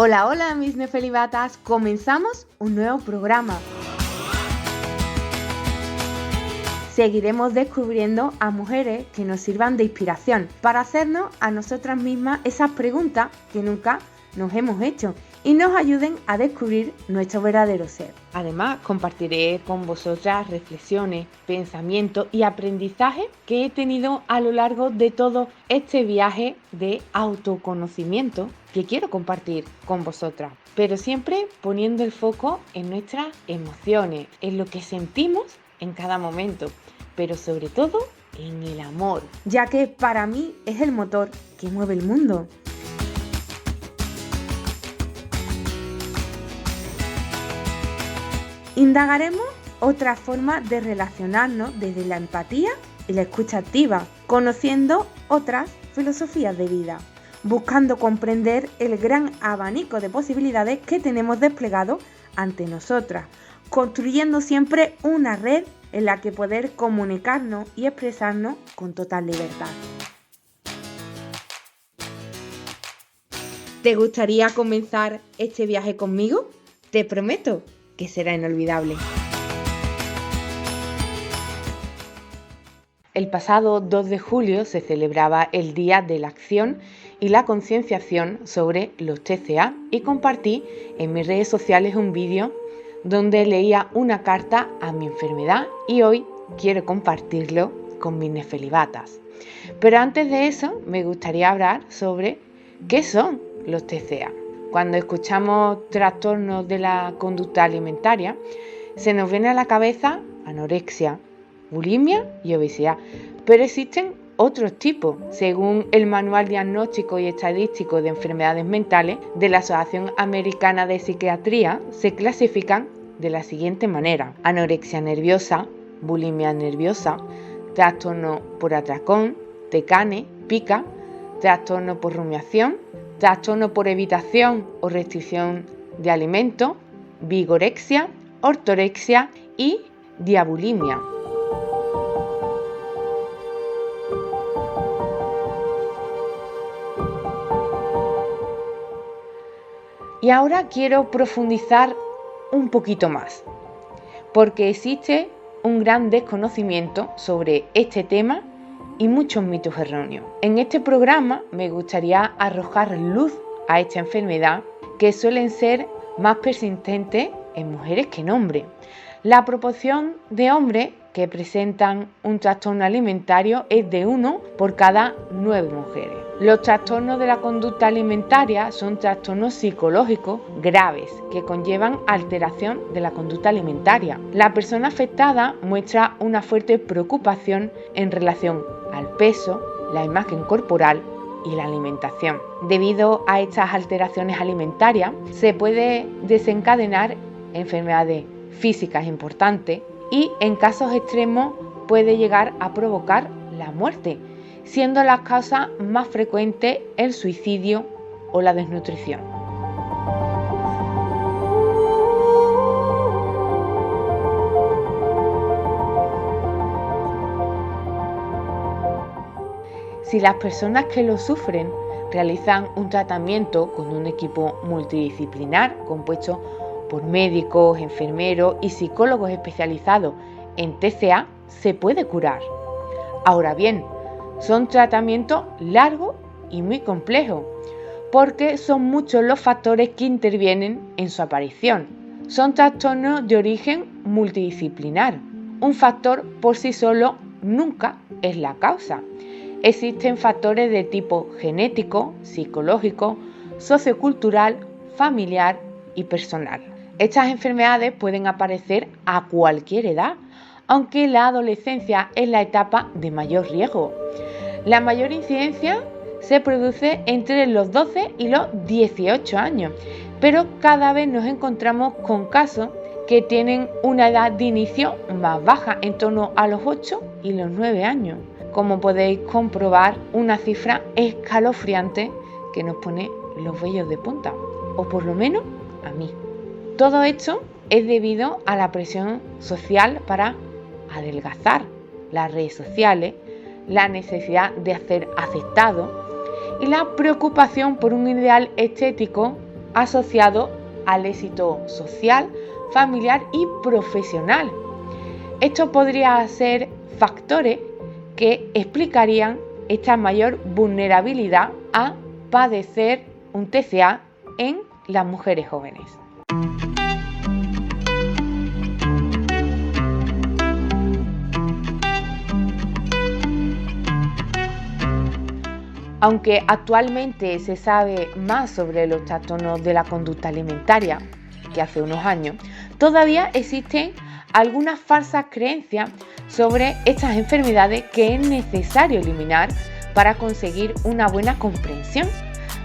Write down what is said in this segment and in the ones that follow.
Hola, hola mis nefelibatas, comenzamos un nuevo programa. Seguiremos descubriendo a mujeres que nos sirvan de inspiración para hacernos a nosotras mismas esas preguntas que nunca nos hemos hecho y nos ayuden a descubrir nuestro verdadero ser. Además, compartiré con vosotras reflexiones, pensamientos y aprendizajes que he tenido a lo largo de todo este viaje de autoconocimiento que quiero compartir con vosotras, pero siempre poniendo el foco en nuestras emociones, en lo que sentimos en cada momento, pero sobre todo en el amor, ya que para mí es el motor que mueve el mundo. Indagaremos otras formas de relacionarnos desde la empatía y la escucha activa, conociendo otras filosofías de vida, buscando comprender el gran abanico de posibilidades que tenemos desplegado ante nosotras, construyendo siempre una red en la que poder comunicarnos y expresarnos con total libertad. ¿Te gustaría comenzar este viaje conmigo? Te prometo que será inolvidable. El pasado 2 de julio se celebraba el Día de la Acción y la Concienciación sobre los TCA y compartí en mis redes sociales un vídeo donde leía una carta a mi enfermedad y hoy quiero compartirlo con mis nefelibatas. Pero antes de eso me gustaría hablar sobre qué son los TCA. Cuando escuchamos trastornos de la conducta alimentaria, se nos viene a la cabeza anorexia, bulimia y obesidad, pero existen otros tipos. Según el Manual Diagnóstico y Estadístico de Enfermedades Mentales de la Asociación Americana de Psiquiatría, se clasifican de la siguiente manera: anorexia nerviosa, bulimia nerviosa, trastorno por atracón, TCANE, pica, trastorno por rumiación, trastorno por evitación o restricción de alimentos, vigorexia, ortorexia y diabulimia. Y ahora quiero profundizar un poquito más, porque existe un gran desconocimiento sobre este tema y muchos mitos erróneos. En este programa me gustaría arrojar luz a esta enfermedad que suelen ser más persistentes en mujeres que en hombres. La proporción de hombres que presentan un trastorno alimentario es de 1 por cada 9 mujeres. Los trastornos de la conducta alimentaria son trastornos psicológicos graves que conllevan alteración de la conducta alimentaria. La persona afectada muestra una fuerte preocupación en relación al peso, la imagen corporal y la alimentación. Debido a estas alteraciones alimentarias, se puede desencadenar enfermedades físicas importantes y en casos extremos puede llegar a provocar la muerte, siendo las causas más frecuentes el suicidio o la desnutrición. Si las personas que lo sufren realizan un tratamiento con un equipo multidisciplinar compuesto por médicos, enfermeros y psicólogos especializados en TCA, se puede curar. Ahora bien, son tratamientos largos y muy complejos, porque son muchos los factores que intervienen en su aparición. Son trastornos de origen multidisciplinar. Un factor por sí solo nunca es la causa. Existen factores de tipo genético, psicológico, sociocultural, familiar y personal. Estas enfermedades pueden aparecer a cualquier edad, aunque la adolescencia es la etapa de mayor riesgo. La mayor incidencia se produce entre los 12 y los 18 años, pero cada vez nos encontramos con casos que tienen una edad de inicio más baja, en torno a los 8 y los 9 años. Como podéis comprobar, una cifra escalofriante que nos pone los vellos de punta, o por lo menos a mí. Todo esto es debido a la presión social para adelgazar, las redes sociales, la necesidad de ser aceptado y la preocupación por un ideal estético asociado al éxito social, familiar y profesional. Estos podrían ser factores que explicarían esta mayor vulnerabilidad a padecer un TCA en las mujeres jóvenes. Aunque actualmente se sabe más sobre los trastornos de la conducta alimentaria que hace unos años, todavía existen algunas falsas creencias sobre estas enfermedades que es necesario eliminar para conseguir una buena comprensión,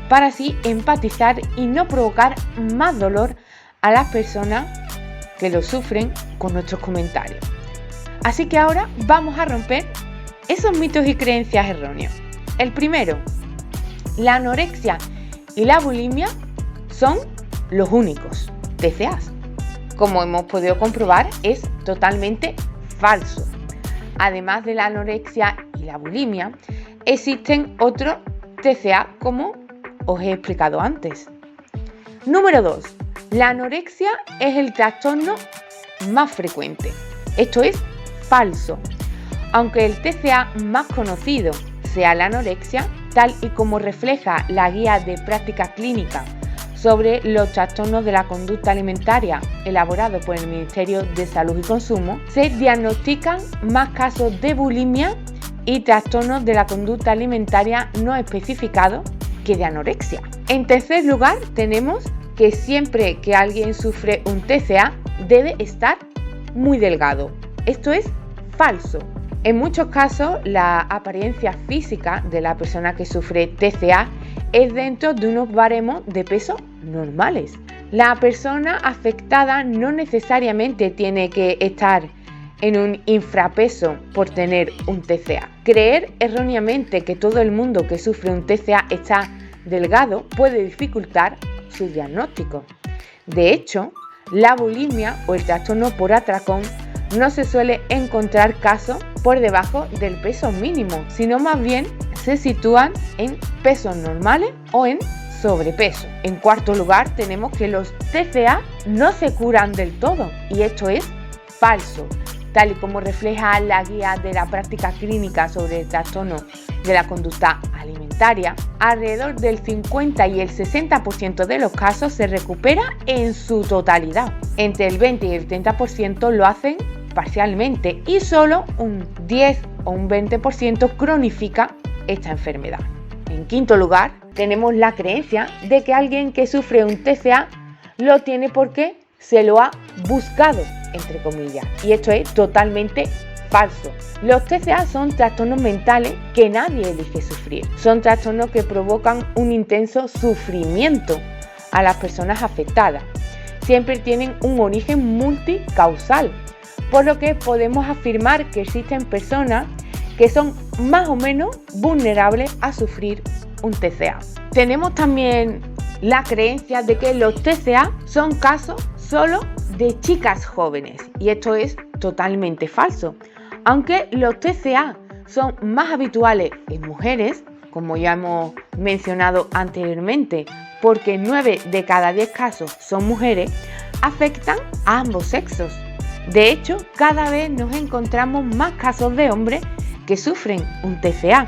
para así empatizar y no provocar más dolor a las personas que lo sufren con nuestros comentarios. Así que ahora vamos a romper esos mitos y creencias erróneos. El primero, la anorexia y la bulimia son los únicos TCAs. Como hemos podido comprobar, es totalmente falso. Además de la anorexia y la bulimia, existen otros TCA como os he explicado antes. Número 2. La anorexia es el trastorno más frecuente. Esto es falso. Aunque el TCA más conocido sea la anorexia, tal y como refleja la guía de práctica clínica sobre los trastornos de la conducta alimentaria elaborado por el Ministerio de Salud y Consumo, se diagnostican más casos de bulimia y trastornos de la conducta alimentaria no especificados que de anorexia. En tercer lugar, tenemos que siempre que alguien sufre un TCA debe estar muy delgado. Esto es falso. En muchos casos, la apariencia física de la persona que sufre TCA es dentro de unos baremos de peso normales. La persona afectada no necesariamente tiene que estar en un infrapeso por tener un TCA. Creer erróneamente que todo el mundo que sufre un TCA está delgado puede dificultar su diagnóstico. De hecho, la bulimia o el trastorno por atracón no se suele encontrar casos por debajo del peso mínimo, sino más bien se sitúan en pesos normales o en sobrepeso. En cuarto lugar, tenemos que los TCA no se curan del todo, y esto es falso. Tal y como refleja la guía de la práctica clínica sobre el trastorno de la conducta alimentaria, alrededor del 50 y el 60% de los casos se recupera en su totalidad. Entre el 20 y el 30% lo hacen parcialmente y solo un 10 o un 20% cronifica esta enfermedad. En quinto lugar, tenemos la creencia de que alguien que sufre un TCA lo tiene porque se lo ha buscado, entre comillas, y esto es totalmente falso. Los TCA son trastornos mentales que nadie elige sufrir. Son trastornos que provocan un intenso sufrimiento a las personas afectadas. Siempre tienen un origen multicausal, por lo que podemos afirmar que existen personas que son más o menos vulnerables a sufrir un TCA. Tenemos también la creencia de que los TCA son casos solo de chicas jóvenes, y esto es totalmente falso. Aunque los TCA son más habituales en mujeres, como ya hemos mencionado anteriormente, porque 9 de cada 10 casos son mujeres, afectan a ambos sexos. De hecho, cada vez nos encontramos más casos de hombres que sufren un TCA,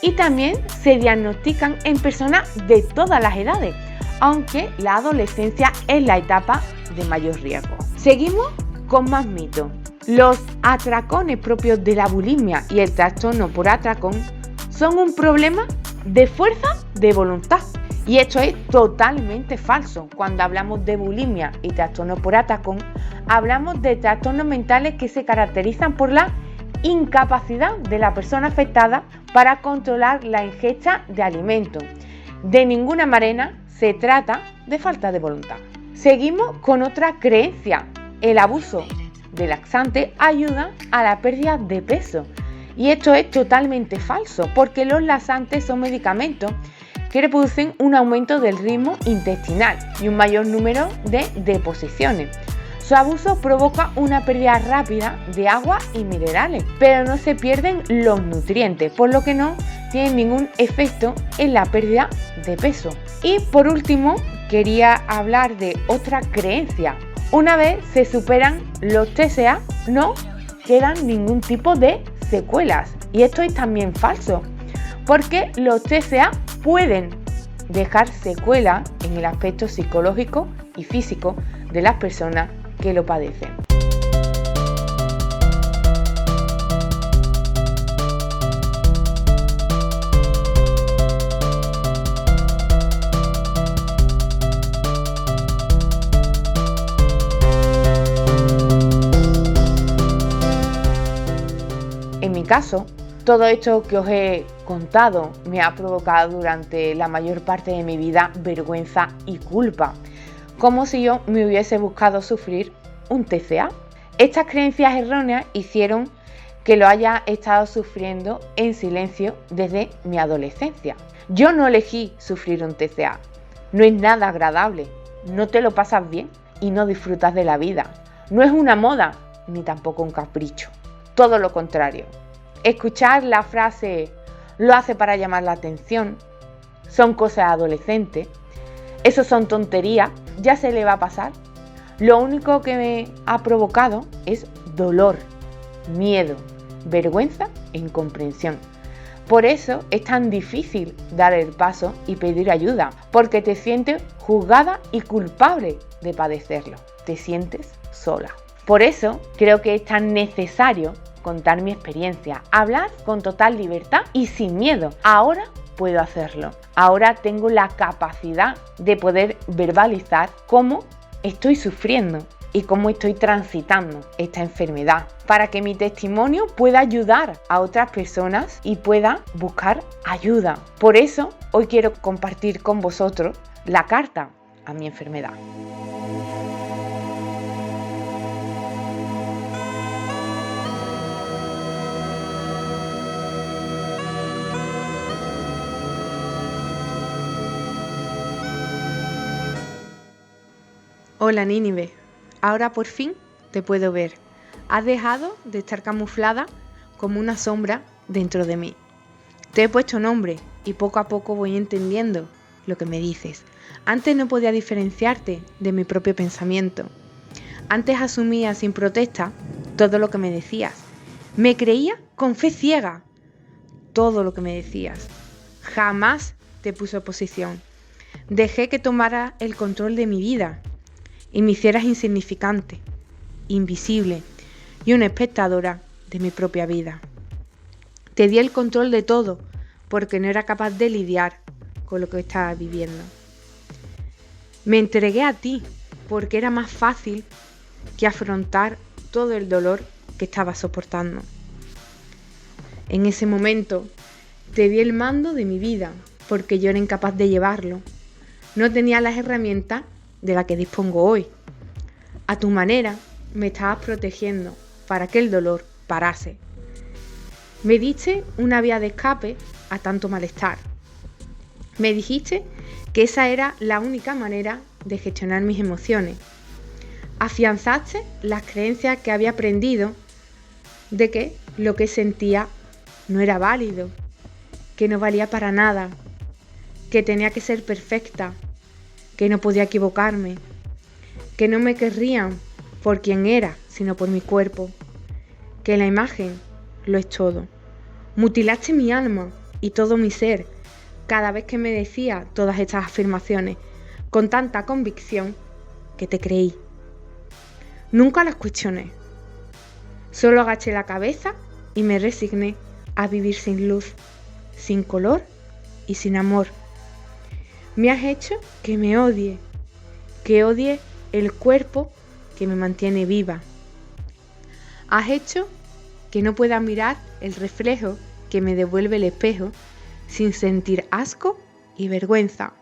y también se diagnostican en personas de todas las edades, aunque la adolescencia es la etapa de mayor riesgo. Seguimos con más mitos. Los atracones propios de la bulimia y el trastorno por atracón son un problema de fuerza de voluntad, y esto es totalmente falso. Cuando hablamos de bulimia y trastorno por atracón, hablamos de trastornos mentales que se caracterizan por la incapacidad de la persona afectada para controlar la ingesta de alimentos. De ninguna manera se trata de falta de voluntad. Seguimos con otra creencia. El abuso de laxantes ayuda a la pérdida de peso, y esto es totalmente falso, porque los laxantes son medicamentos que producen un aumento del ritmo intestinal y un mayor número de deposiciones. Su abuso provoca una pérdida rápida de agua y minerales, pero no se pierden los nutrientes, por lo que no tienen ningún efecto en la pérdida de peso. Y por último, quería hablar de otra creencia. Una vez se superan los TCA, no quedan ningún tipo de secuelas. Y esto es también falso, porque los TCA pueden dejar secuelas en el aspecto psicológico y físico de las personas que lo padecen. En mi caso, todo esto que os he contado me ha provocado durante la mayor parte de mi vida vergüenza y culpa, como si yo me hubiese buscado sufrir un TCA. Estas creencias erróneas hicieron que lo haya estado sufriendo en silencio desde mi adolescencia. Yo no elegí sufrir un TCA, no es nada agradable, no te lo pasas bien y no disfrutas de la vida. No es una moda ni tampoco un capricho. Todo lo contrario. Escuchar la frase "lo hace para llamar la atención", "son cosas adolescentes", "eso son tonterías, ya se le va a pasar", lo único que me ha provocado es dolor, miedo, vergüenza e incomprensión. Por eso es tan difícil dar el paso y pedir ayuda, porque te sientes juzgada y culpable de padecerlo. Te sientes sola. Por eso creo que es tan necesario contar mi experiencia, hablar con total libertad y sin miedo. Ahora puedo hacerlo. Ahora tengo la capacidad de poder verbalizar cómo estoy sufriendo y cómo estoy transitando esta enfermedad, para que mi testimonio pueda ayudar a otras personas y pueda buscar ayuda. Por eso hoy quiero compartir con vosotros la carta a mi enfermedad. Hola Nínive, ahora por fin te puedo ver. Has dejado de estar camuflada como una sombra dentro de mí. Te he puesto nombre y poco a poco voy entendiendo lo que me dices. Antes no podía diferenciarte de mi propio pensamiento. Antes asumía sin protesta todo lo que me decías. Me creía con fe ciega todo lo que me decías. Jamás te puse oposición. Dejé que tomara el control de mi vida y me hicieras insignificante, invisible y una espectadora de mi propia vida. Te di el control de todo porque no era capaz de lidiar con lo que estaba viviendo. Me entregué a ti porque era más fácil que afrontar todo el dolor que estaba soportando. En ese momento te di el mando de mi vida porque yo era incapaz de llevarlo. No tenía las herramientas de la que dispongo hoy. A tu manera me estabas protegiendo para que el dolor parase. Me diste una vía de escape a tanto malestar. Me dijiste que esa era la única manera de gestionar mis emociones. Afianzaste las creencias que había aprendido de que lo que sentía no era válido, que no valía para nada, que tenía que ser perfecta, que no podía equivocarme, que no me querrían por quien era, sino por mi cuerpo, que la imagen lo es todo. Mutilaste mi alma y todo mi ser cada vez que me decía todas estas afirmaciones, con tanta convicción que te creí. Nunca las cuestioné, solo agaché la cabeza y me resigné a vivir sin luz, sin color y sin amor. Me has hecho que me odie, que odie el cuerpo que me mantiene viva. Has hecho que no pueda mirar el reflejo que me devuelve el espejo sin sentir asco y vergüenza.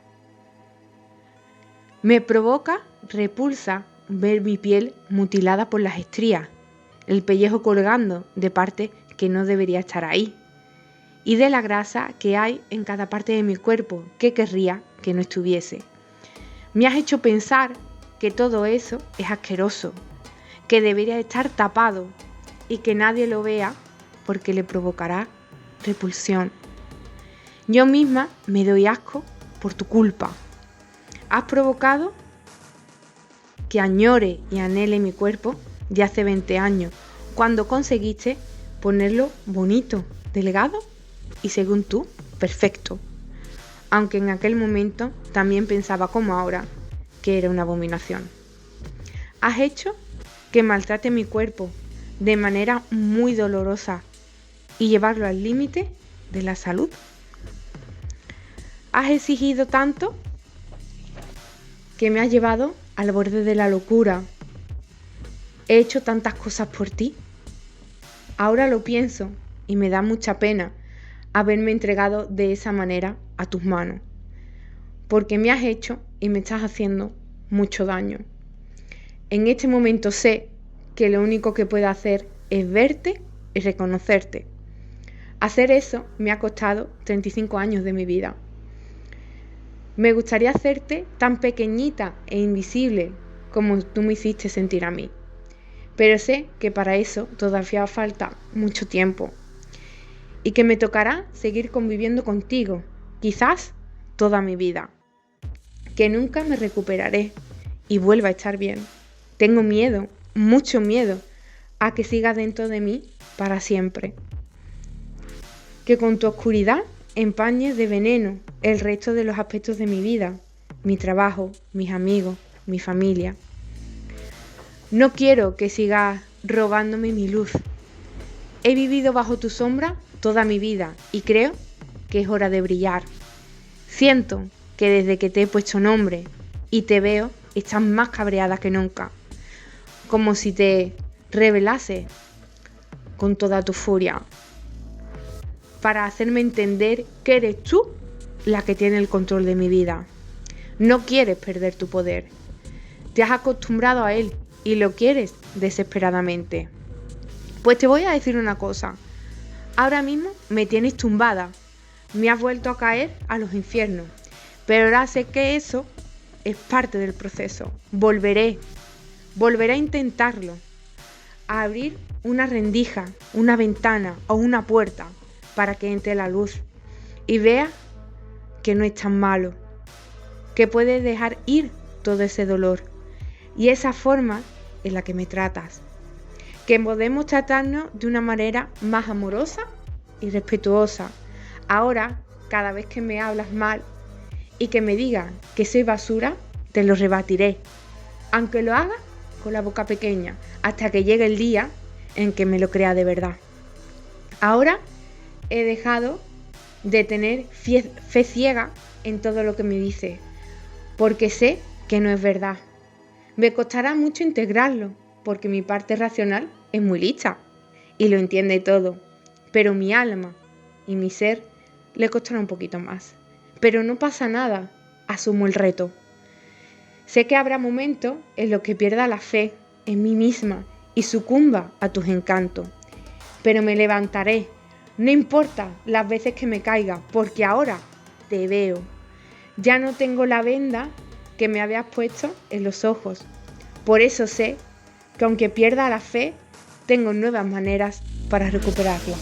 Me provoca repulsa ver mi piel mutilada por las estrías, el pellejo colgando de parte que no debería estar ahí, y de la grasa que hay en cada parte de mi cuerpo que querría que no estuviese. Me has hecho pensar que todo eso es asqueroso, que debería estar tapado y que nadie lo vea porque le provocará repulsión. Yo misma me doy asco por tu culpa. Has provocado que añore y anhele mi cuerpo de hace 20 años, cuando conseguiste ponerlo bonito, delgado y, según tú, perfecto. Aunque en aquel momento también pensaba, como ahora, que era una abominación. Has hecho que maltrate mi cuerpo de manera muy dolorosa y llevarlo al límite de la salud. Has exigido tanto que me has llevado al borde de la locura. He hecho tantas cosas por ti. Ahora lo pienso y me da mucha pena haberme entregado de esa manera a tus manos, porque me has hecho y me estás haciendo mucho daño. En este momento sé que lo único que puedo hacer es verte y reconocerte. Hacer eso me ha costado 35 años de mi vida. Me gustaría hacerte tan pequeñita e invisible como tú me hiciste sentir a mí. Pero sé que para eso todavía falta mucho tiempo y que me tocará seguir conviviendo contigo, quizás toda mi vida. Que nunca me recuperaré y vuelva a estar bien. Tengo miedo, mucho miedo, a que siga dentro de mí para siempre. Que con tu oscuridad empañes de veneno el resto de los aspectos de mi vida, mi trabajo, mis amigos, mi familia. No quiero que sigas robándome mi luz. He vivido bajo tu sombra toda mi vida y creo que es hora de brillar. Siento que desde que te he puesto nombre y te veo, estás más cabreada que nunca, como si te rebelase con toda tu furia, para hacerme entender que eres tú la que tiene el control de mi vida. No quieres perder tu poder. Te has acostumbrado a él y lo quieres desesperadamente. Pues te voy a decir una cosa. Ahora mismo me tienes tumbada. Me has vuelto a caer a los infiernos. Pero ahora sé que eso es parte del proceso. Volveré a intentarlo. A abrir una rendija, una ventana o una puerta para que entre la luz y vea que no es tan malo, que puedes dejar ir todo ese dolor y esa forma en la que me tratas, que podemos tratarnos de una manera más amorosa y respetuosa. Ahora, cada vez que me hablas mal y que me digas que soy basura, te lo rebatiré, aunque lo haga con la boca pequeña, hasta que llegue el día en que me lo crea de verdad. Ahora he dejado de tener fe ciega en todo lo que me dice, porque sé que no es verdad. Me costará mucho integrarlo, porque mi parte racional es muy lista y lo entiende todo, pero mi alma y mi ser le costará un poquito más. Pero no pasa nada, asumo el reto. Sé que habrá momentos en los que pierda la fe en mí misma y sucumba a tus encantos, pero me levantaré. No importa las veces que me caiga, porque ahora te veo. Ya no tengo la venda que me habías puesto en los ojos. Por eso sé que aunque pierda la fe, tengo nuevas maneras para recuperarla.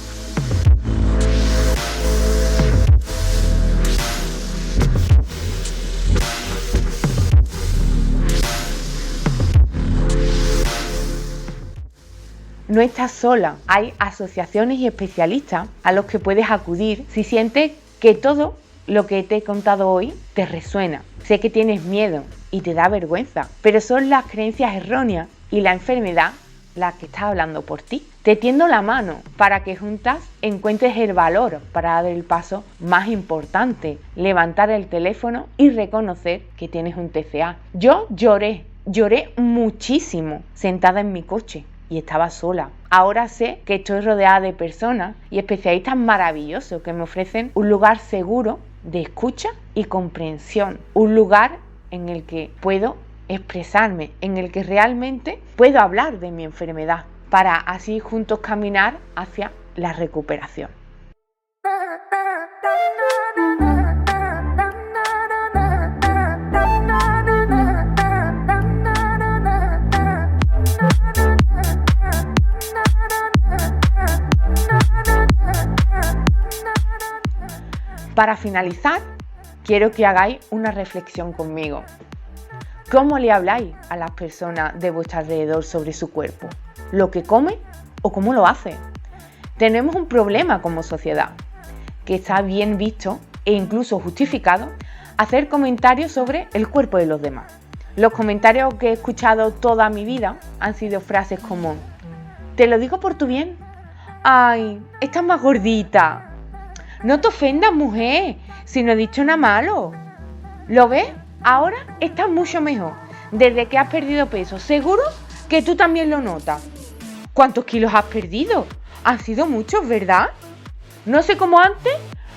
No estás sola, hay asociaciones y especialistas a los que puedes acudir si sientes que todo lo que te he contado hoy te resuena. Sé que tienes miedo y te da vergüenza, pero son las creencias erróneas y la enfermedad la que está hablando por ti. Te tiendo la mano para que juntas encuentres el valor para dar el paso más importante, levantar el teléfono y reconocer que tienes un TCA. Yo lloré muchísimo sentada en mi coche y estaba sola. Ahora sé que estoy rodeada de personas y especialistas maravillosos que me ofrecen un lugar seguro de escucha y comprensión, un lugar en el que puedo expresarme, en el que realmente puedo hablar de mi enfermedad, para así juntos caminar hacia la recuperación. Para finalizar, quiero que hagáis una reflexión conmigo. ¿Cómo le habláis a las personas de vuestro alrededor sobre su cuerpo? ¿Lo que come o cómo lo hace? Tenemos un problema como sociedad, que está bien visto e incluso justificado hacer comentarios sobre el cuerpo de los demás. Los comentarios que he escuchado toda mi vida han sido frases como: te lo digo por tu bien. Ay, estás más gordita. No te ofendas, mujer, si no he dicho nada malo. ¿Lo ves? Ahora estás mucho mejor. Desde que has perdido peso, seguro que tú también lo notas. ¿Cuántos kilos has perdido? Han sido muchos, ¿verdad? No sé cómo antes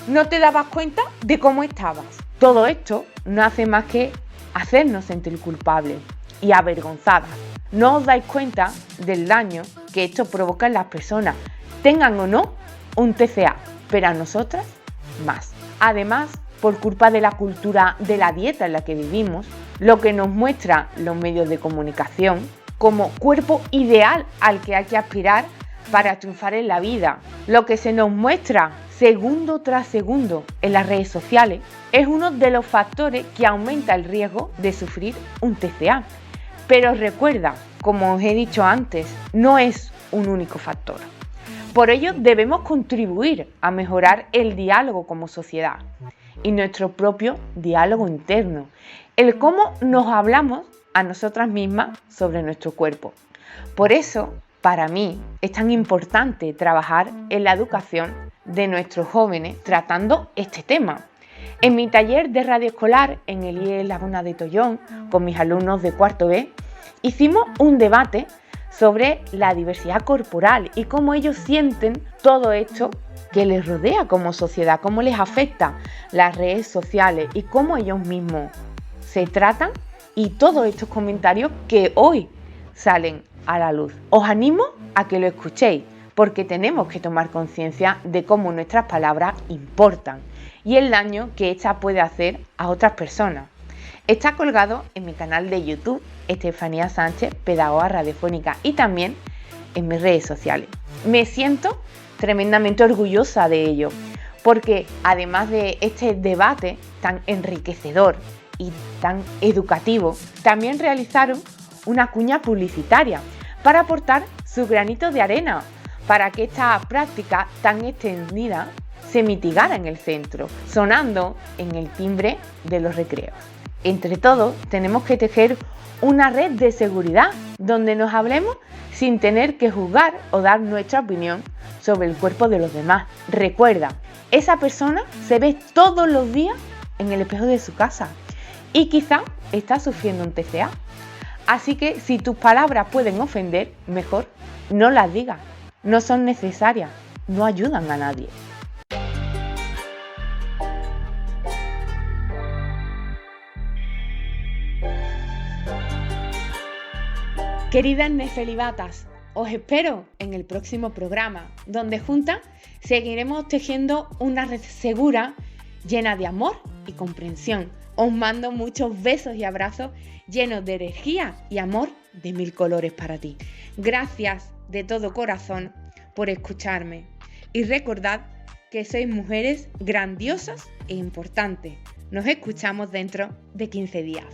no te dabas cuenta de cómo estabas. Todo esto no hace más que hacernos sentir culpables y avergonzadas. No os dais cuenta del daño que esto provoca en las personas, tengan o no un TCA, pero a nosotras más. Además, por culpa de la cultura de la dieta en la que vivimos, lo que nos muestra los medios de comunicación como cuerpo ideal al que hay que aspirar para triunfar en la vida, lo que se nos muestra segundo tras segundo en las redes sociales, es uno de los factores que aumenta el riesgo de sufrir un TCA. Pero recuerda, como os he dicho antes, no es un único factor. Por ello debemos contribuir a mejorar el diálogo como sociedad y nuestro propio diálogo interno, el cómo nos hablamos a nosotras mismas sobre nuestro cuerpo. Por eso, para mí, es tan importante trabajar en la educación de nuestros jóvenes tratando este tema. En mi taller de radio escolar en el IES Laguna de Tollón, con mis alumnos de cuarto B, hicimos un debate sobre la diversidad corporal y cómo ellos sienten todo esto que les rodea como sociedad, cómo les afecta las redes sociales y cómo ellos mismos se tratan y todos estos comentarios que hoy salen a la luz. Os animo a que lo escuchéis porque tenemos que tomar conciencia de cómo nuestras palabras importan y el daño que esta puede hacer a otras personas. Está colgado en mi canal de YouTube, Estefanía Sánchez, pedagoga radiofónica, y también en mis redes sociales. Me siento tremendamente orgullosa de ello, porque además de este debate tan enriquecedor y tan educativo, también realizaron una cuña publicitaria para aportar su granito de arena para que esta práctica tan extendida se mitigara en el centro, sonando en el timbre de los recreos. Entre todos, tenemos que tejer una red de seguridad donde nos hablemos sin tener que juzgar o dar nuestra opinión sobre el cuerpo de los demás. Recuerda, esa persona se ve todos los días en el espejo de su casa y quizá está sufriendo un TCA. Así que si tus palabras pueden ofender, mejor no las digas. No son necesarias, no ayudan a nadie. Queridas nefelibatas, os espero en el próximo programa, donde juntas seguiremos tejiendo una red segura, llena de amor y comprensión. Os mando muchos besos y abrazos llenos de energía y amor de 1000 colores para ti. Gracias de todo corazón por escucharme. Y recordad que sois mujeres grandiosas e importantes. Nos escuchamos dentro de 15 días.